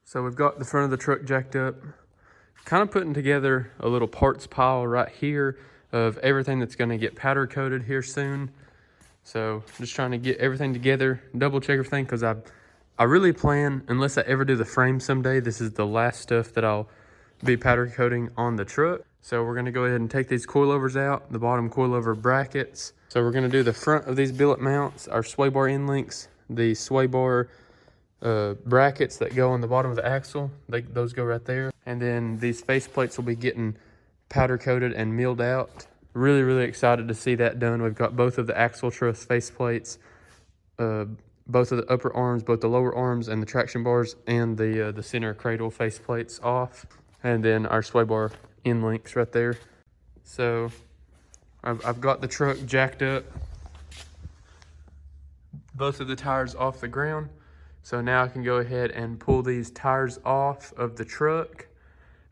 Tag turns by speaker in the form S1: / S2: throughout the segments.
S1: So we've got the front of the truck jacked up, kind of putting together a little parts pile right here of everything that's going to get powder coated here soon. So just trying to get everything together, double check everything, because I really plan, unless I ever do the frame someday, this is the last stuff that I'll be powder coating on the truck. So we're going to go ahead and take these coilovers out, the bottom coilover brackets. So we're going to do the front of these billet mounts, our sway bar end links, the sway bar brackets that go on the bottom of the axle. Those go right there. And then these face plates will be getting powder coated and milled out. Really excited to see that done. We've got both of the axle truss face plates, both of the upper arms, both the lower arms, and the traction bars, and the center cradle face plates off. And then our sway bar end links right there. So I've got the truck jacked up, both of the tires off the ground. So now I can go ahead and pull these tires off of the truck.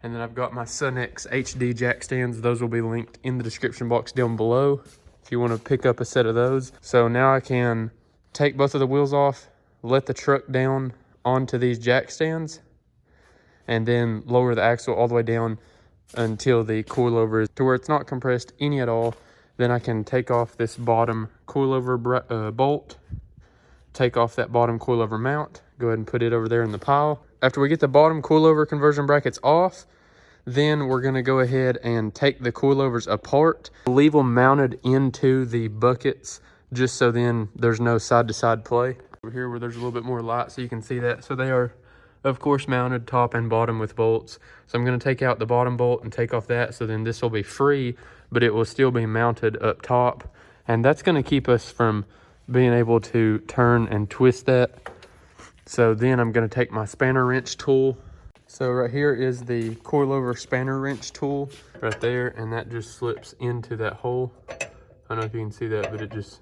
S1: And then I've got my Sunex HD jack stands. Those will be linked in the description box down below if you want to pick up a set of those. So now I can take both of the wheels off, let the truck down onto these jack stands, and then lower the axle all the way down until the coilover is to where it's not compressed any at all. Then I can take off this bottom coilover bolt, take off that bottom coilover mount, go ahead and put it over there in the pile. After we get the bottom coilover conversion brackets off, then we're gonna go ahead and take the coilovers apart, leave them mounted into the buckets, just so then there's no side-to-side play. Over here where there's a little bit more light so you can see that. So they are, of course, mounted top and bottom with bolts. So I'm gonna take out the bottom bolt and take off that, so then this will be free, but it will still be mounted up top. And that's gonna keep us from being able to turn and twist that. So then I'm going to take my spanner wrench tool. So right here is the coilover spanner wrench tool right there, and that just slips into that hole. I don't know if you can see that, but it just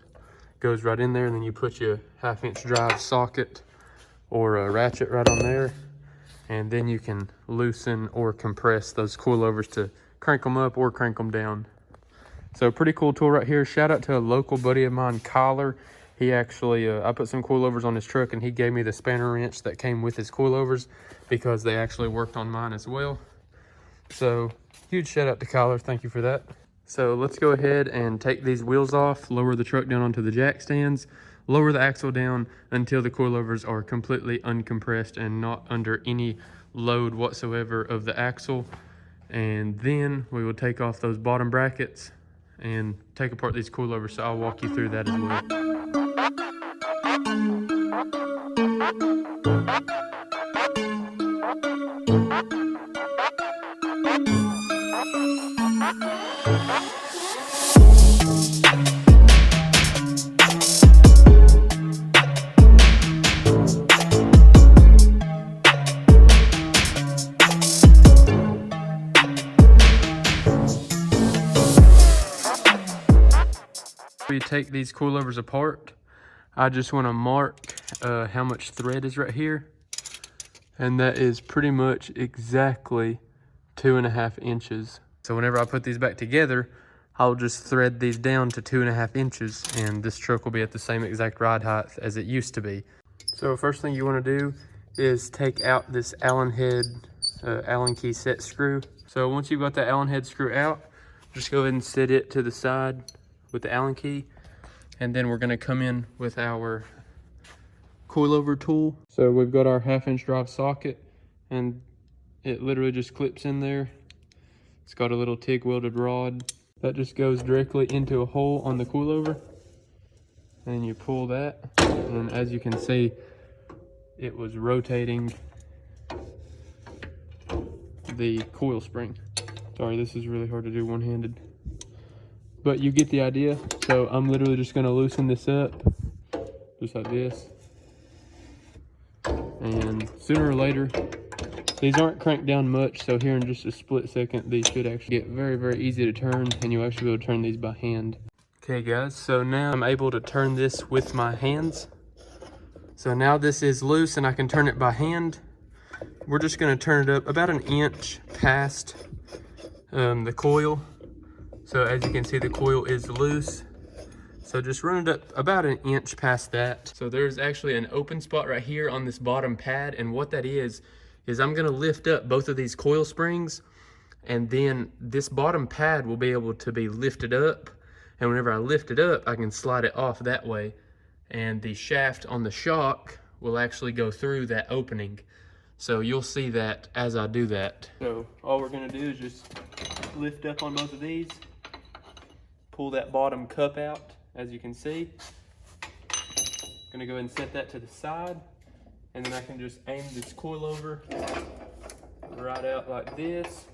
S1: goes right in there, and then you put your 1/2" drive socket or a ratchet right on there, and then you can loosen or compress those coilovers to crank them up or crank them down. So pretty cool tool right here. Shout out to a local buddy of mine, Coilover. He actually, I put some coilovers on his truck, and he gave me the spanner wrench that came with his coilovers because they actually worked on mine as well. So huge shout out to Coilover. Thank you for that. So let's go ahead and take these wheels off, lower the truck down onto the jack stands, lower the axle down until the coilovers are completely uncompressed and not under any load whatsoever of the axle. And then we will take off those bottom brackets and take apart these coilovers. So I'll walk you through that as well. We take these coilovers apart. I just want to mark how much thread is right here, and that is pretty much exactly 2.5 inches. So whenever I put these back together, I'll just thread these down to 2.5 inches, and this truck will be at the same exact ride height as it used to be. So first thing you want to do is take out this Allen head Allen key set screw. So once you've got that Allen head screw out, just go ahead and set it to the side with the Allen key, and then we're going to come in with our coilover tool. So we've got our 1/2" drive socket, and it literally just clips in there. It's got a little TIG welded rod that just goes directly into a hole on the coilover, and you pull that, and as you can see, it was rotating the coil spring. Sorry, this is really hard to do one-handed, but you get the idea. So I'm literally just going to loosen this up just like this, and sooner or later, these aren't cranked down much, so here in just a split second, these should actually get very, very easy to turn, and you'll actually be able to turn these by hand. Okay guys, so now I'm able to turn this with my hands. So now this is loose and I can turn it by hand. We're just going to turn it up about 1 inch past the coil. So as you can see, the coil is loose. So just run it up about 1 inch past that. So there's actually an open spot right here on this bottom pad, and what that is is I'm gonna lift up both of these coil springs, and then this bottom pad will be able to be lifted up. And whenever I lift it up, I can slide it off that way. And the shaft on the shock will actually go through that opening. So you'll see that as I do that. So all we're gonna do is just lift up on both of these, pull that bottom cup out, as you can see. Gonna go ahead and set that to the side, and then I can just aim this coilover right out like this,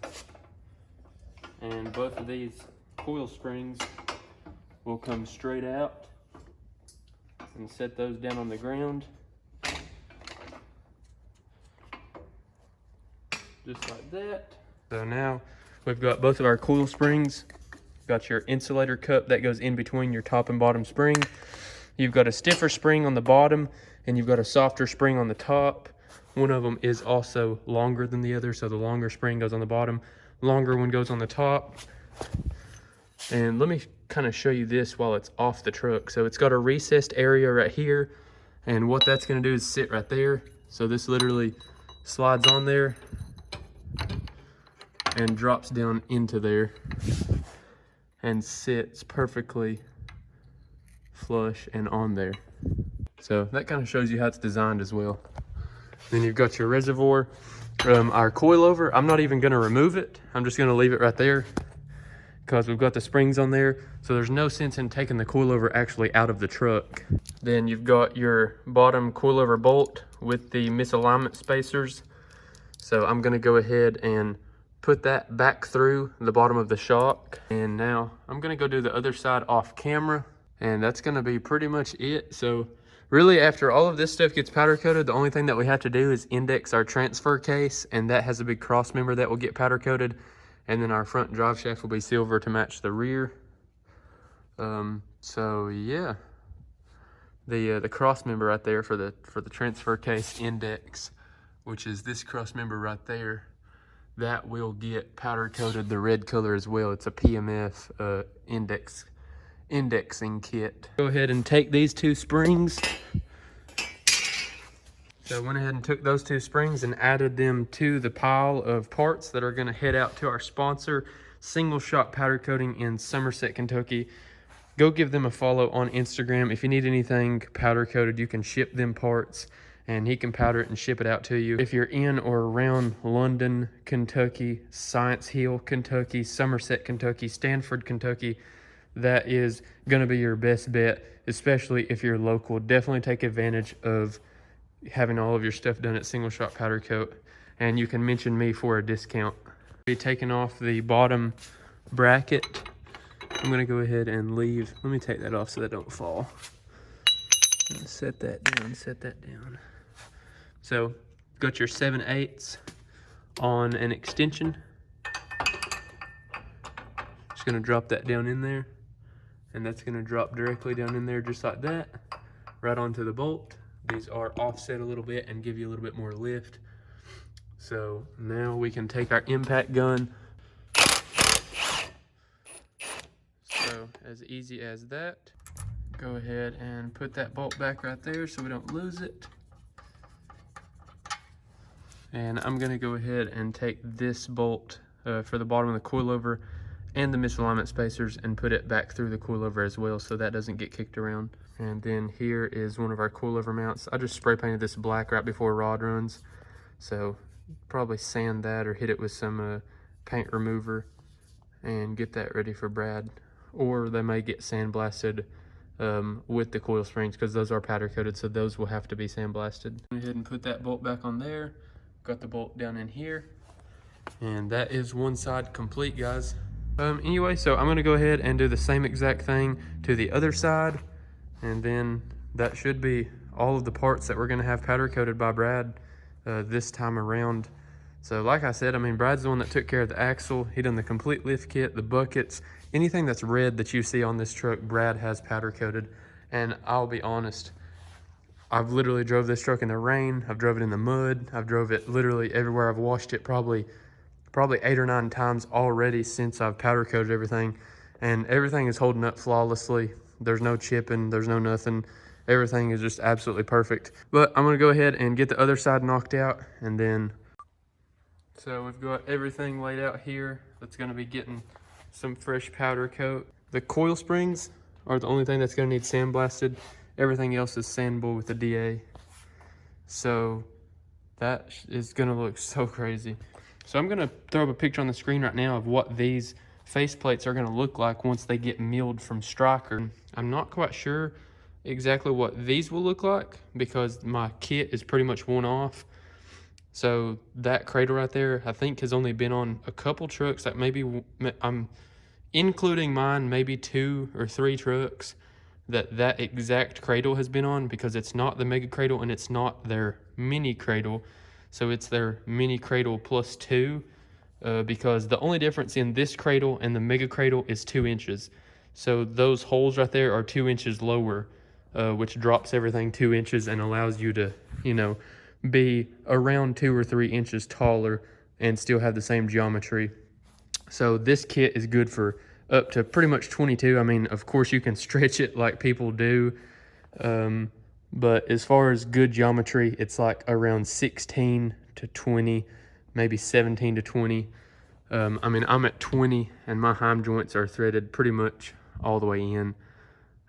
S1: and both of these coil springs will come straight out, and set those down on the ground. Just like that. So now we've got both of our coil springs. Got your insulator cup that goes in between your top and bottom spring. You've got a stiffer spring on the bottom, and you've got a softer spring on the top. One of them is also longer than the other, so the longer spring goes on the bottom, longer one goes on the top. And let me kind of show you this while it's off the truck. So it's got a recessed area right here, and what that's going to do is sit right there. So this literally slides on there and drops down into there and sits perfectly flush and on there. So that kind of shows you how it's designed as well. Then you've got your reservoir. Our coilover, I'm not even going to remove it. I'm just going to leave it right there because we've got the springs on there. So there's no sense in taking the coilover actually out of the truck. Then you've got your bottom coilover bolt with the misalignment spacers. So I'm going to go ahead and put that back through the bottom of the shock. And now I'm going to go do the other side off camera. And that's going to be pretty much it. So really, after all of this stuff gets powder coated, the only thing that we have to do is index our transfer case, and that has a big cross member that will get powder coated. And then our front drive shaft will be silver to match the rear. So yeah, the cross member right there for the transfer case index, which is this cross member right there, that will get powder coated the red color as well. It's a PMF indexing kit. Go ahead and take these two springs. So I went ahead and took those two springs and added them to the pile of parts that are going to head out to our sponsor, Single Shot Powder Coating in Somerset, Kentucky. Go give them a follow on Instagram. If you need anything powder coated, you can ship them parts and he can powder it and ship it out to you. If you're in or around London, Kentucky, Science Hill, Kentucky, Somerset, Kentucky, Stanford, Kentucky, that is going to be your best bet, especially if you're local. Definitely take advantage of having all of your stuff done at Single Shot Powder Coat, and you can mention me for a discount. Be taking off the bottom bracket. I'm going to go ahead and leave. Let me take that off so that don't fall. Set that down. So got your 7/8 on an extension. Just going to drop that down in there, and that's going to drop directly down in there just like that, right onto the bolt. These are offset a little bit and give you a little bit more lift. So now we can take our impact gun. So as easy as that. Go ahead and put that bolt back right there so we don't lose it. And I'm going to go ahead and take this bolt for the bottom of the coilover and the misalignment spacers and put it back through the coilover as well so that doesn't get kicked around. And then here is one of our coilover mounts. I just spray painted this black right before rod runs. So probably sand that or hit it with some paint remover and get that ready for Brad. Or they may get sandblasted with the coil springs because those are powder coated, so those will have to be sandblasted. Go ahead and put that bolt back on there. Got the bolt down in here. And that is one side complete, guys. Anyway, so I'm gonna go ahead and do the same exact thing to the other side. And then that should be all of the parts that we're gonna have powder coated by Brad this time around. So like I said, I mean, Brad's the one that took care of the axle. He done the complete lift kit, the buckets, anything that's red that you see on this truck, Brad has powder coated. And I'll be honest, I've literally drove this truck in the rain. I've drove it in the mud. I've drove it literally everywhere. I've washed it probably 8 or 9 times already since I've powder coated everything. And everything is holding up flawlessly. There's no chipping, there's no nothing. Everything is just absolutely perfect. But I'm gonna go ahead and get the other side knocked out, and then So we've got everything laid out here that's gonna be getting some fresh powder coat. The coil springs are the only thing that's gonna need sandblasted. Everything else is sandable with the DA. So that is gonna look so crazy. So I'm gonna throw up a picture on the screen right now of what these faceplates are gonna look like once they get milled from Stryker. I'm not quite sure exactly what these will look like because my kit is pretty much one off. So that cradle right there, I think has only been on a couple trucks, like maybe I'm including mine, maybe 2 or 3 trucks that exact cradle has been on, because it's not the mega cradle and it's not their mini cradle. So it's their mini cradle plus 2, because the only difference in this cradle and the mega cradle is 2 inches. So those holes right there are 2 inches lower, which drops everything 2 inches and allows you to, you know, be around 2 or 3 inches taller and still have the same geometry. So this kit is good for up to pretty much 22. I mean, of course you can stretch it like people do, but as far as good geometry, it's like around 16 to 20, maybe 17 to 20. I mean, I'm at 20 and my heim joints are threaded pretty much all the way in.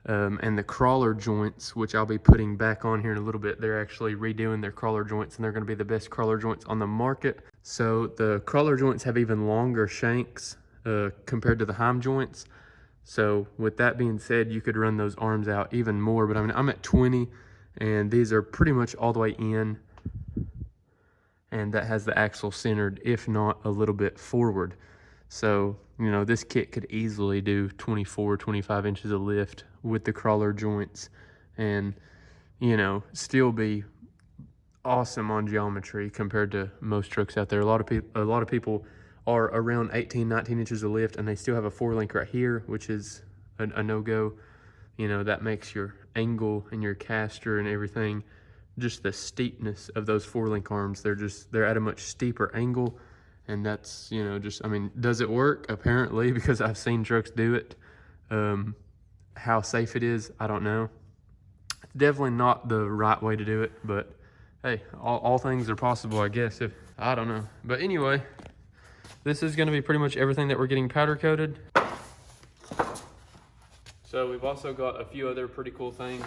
S1: And the crawler joints, which I'll be putting back on here in a little bit, they're actually redoing their crawler joints and they're going to be the best crawler joints on the market. So the crawler joints have even longer shanks compared to the heim joints. So with that being said, you could run those arms out even more, but I mean, I'm at 20 and these are pretty much all the way in, and that has the axle centered, if not a little bit forward. So, you know, this kit could easily do 24, 25 inches of lift with the crawler joints and, you know, still be awesome on geometry compared to most trucks out there. A lot of people are around 18, 19 inches of lift and they still have a 4-link right here, which is a no-go. You know, that makes your angle and your caster and everything, just the steepness of those 4-link arms, they're at a much steeper angle. And that's, you know, just, I mean, does it work? Apparently, because I've seen trucks do it. How safe it is, I don't know. It's definitely not the right way to do it, but hey, all things are possible, I guess. I don't know. But anyway, this is going to be pretty much everything that we're getting powder coated. So we've also got a few other pretty cool things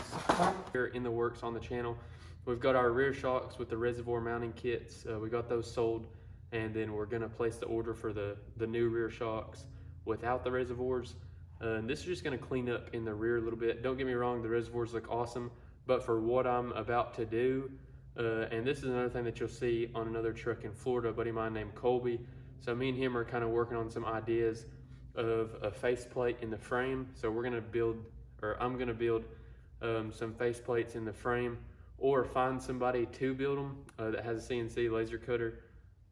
S1: here in the works on the channel. We've got our rear shocks with the reservoir mounting kits. We got those sold. And then we're gonna place the order for the new rear shocks without the reservoirs. And this is just gonna clean up in the rear a little bit. Don't get me wrong, the reservoirs look awesome, but for what I'm about to do, and this is another thing that you'll see on another truck in Florida, a buddy of mine named Colby. So me and him are kind of working on some ideas of a faceplate in the frame. So we're gonna build, or I'm gonna build some faceplates in the frame, or find somebody to build them that has a CNC laser cutter.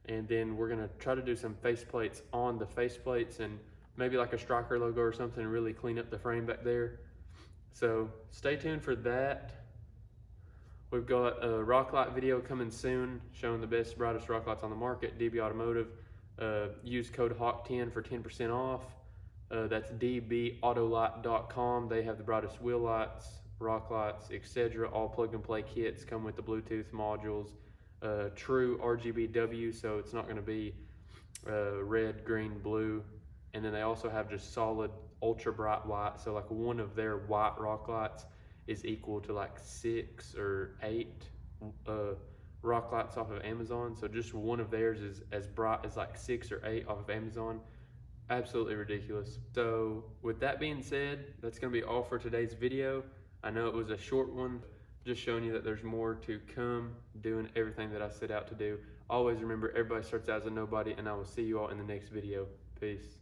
S1: And then we're gonna try to do some faceplates on the faceplates and maybe like a Stryker logo or something, and really clean up the frame back there. So stay tuned for that. We've got a rock light video coming soon showing the best, brightest rock lights on the market, DB Automotive. Use code HAWK10 for 10% off. That's dbautolight.com. They have the brightest wheel lights, rock lights, etc. All plug and play kits, come with the Bluetooth modules. True RGBW, so it's not going to be red, green, blue. And then they also have just solid ultra bright white, so like one of their white rock lights is equal to like 6 or 8 rock lights off of Amazon. So just one of theirs is as bright as like 6 or 8 off of Amazon. Absolutely ridiculous. So with that being said, that's going to be all for today's video. I know it was a short one, just showing you that there's more to come, doing everything that I set out to do. Always remember, everybody starts out as a nobody, and I will see you all in the next video. Peace.